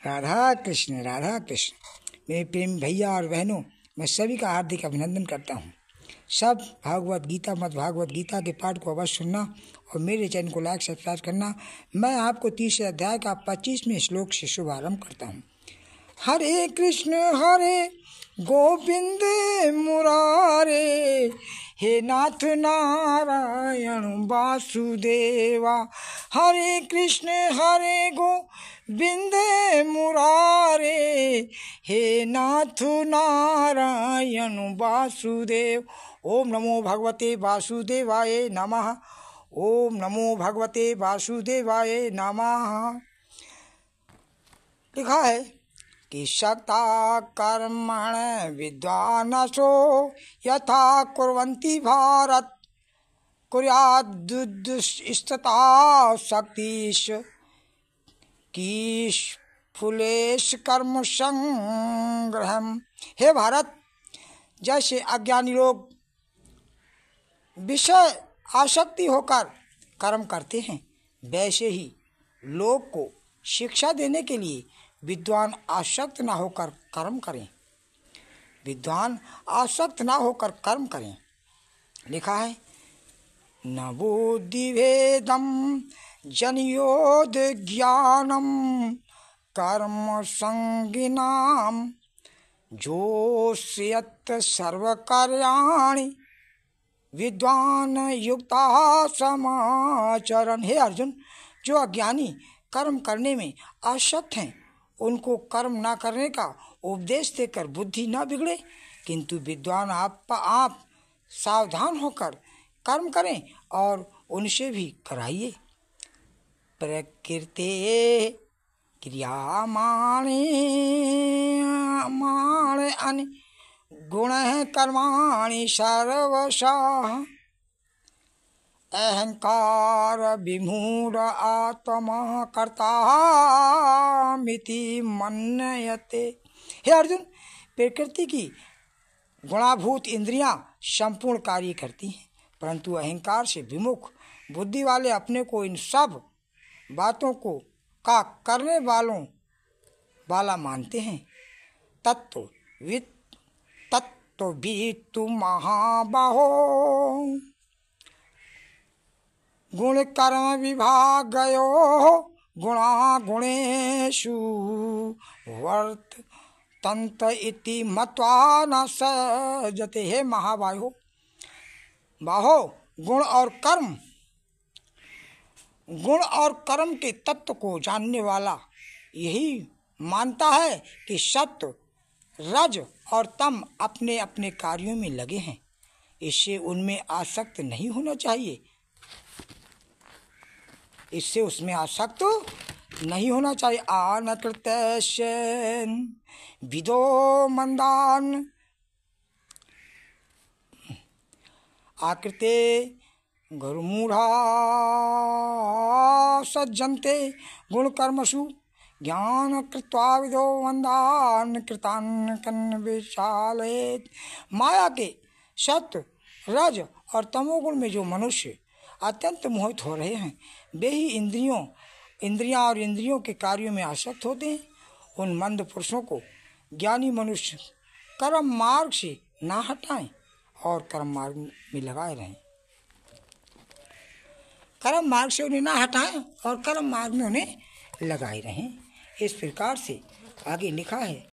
राधा कृष्ण राधा कृष्ण। मेरे प्रेम भैया और बहनों, मैं सभी का हार्दिक अभिनंदन करता हूँ। सब भागवत गीता मत भागवत गीता के पाठ को अवश्य सुनना और मेरे चैनल को लाइक सब्सक्राइब करना। मैं आपको 30वें अध्याय का 25वें श्लोक से शुभारंभ करता हूँ। हरे कृष्ण गोविंद मुरारे, हे नाथ नारायण वासुदेवा। हरे कृष्ण गोविंद मुरारे, हे नाथ नारायण वासुदेव। ओम नमो भगवते वासुदेवाय नमः। ओम नमो भगवते वासुदेवाय नमः। लिखा है कि सक्ता कर्मण विद्वानसो यथा कुर्वन्ति भारत, कुर्याद्दुष्टता शक्तिश कीश फुलेश कर्म संग्रहम। हे भारत, जैसे अज्ञानी लोग विषय आसक्ति होकर कर्म करते हैं, वैसे ही लोग को शिक्षा देने के लिए विद्वान आसक्त न होकर कर्म करें। विद्वान आसक्त न होकर कर्म करें। लिखा है न बुद्धि भेदम जनियोद ज्ञानम कर्म संगिनाम जोष्यत सर्वकार्याणि विद्वान युक्ता समाचरण। हे अर्जुन, जो अज्ञानी कर्म करने में आसक्त हैं, उनको कर्म ना करने का उपदेश देकर बुद्धि न बिगड़े, किंतु विद्वान आप सावधान होकर कर्म करें और उनसे भी कराइए। प्रकृति क्रियामाणे अनि गुण कर्माणि सर्वशः, अहंकार विमूढ़ आत्मा कर्तामिति मन्यते। हे अर्जुन, प्रकृति की गुणाभूत इंद्रियां संपूर्ण कार्य करती हैं, परंतु अहंकार से विमुख बुद्धि वाले अपने को इन सब बातों को का करने वाला मानते हैं। तत्त्ववित्तु महाबाहो गुण कर्म विभागयो गुणा गुणेषु वर्तन्त इति मत्वा न सजते। हे महाबाहो, गुण और कर्म के तत्व को जानने वाला यही मानता है कि सत्व रज और तम अपने अपने कार्यों में लगे हैं, इससे उनमें आसक्त नहीं होना चाहिए। इससे उसमें आसक्त नहीं होना चाहिए। आनकृत्यस्य विदो मंदान आकृते गुरुमूढ़ा सज्जन्ते गुण कर्मसु ज्ञान कृत्वा विदो मंदान कृतान कन्न विशालेत। माया के सत्व रज और तमोगुण में जो मनुष्य अत्यंत मोहित हो रहे हैं, वे ही इंद्रियां और इंद्रियों के कार्यों में आसक्त होते हैं। उन मंद पुरुषों को ज्ञानी मनुष्य कर्म मार्ग से ना हटाएं और कर्म मार्ग में लगाए रहें। कर्म मार्ग से उन्हें ना हटाएं और कर्म मार्ग में उन्हें लगाए रहें। इस प्रकार से आगे लिखा है।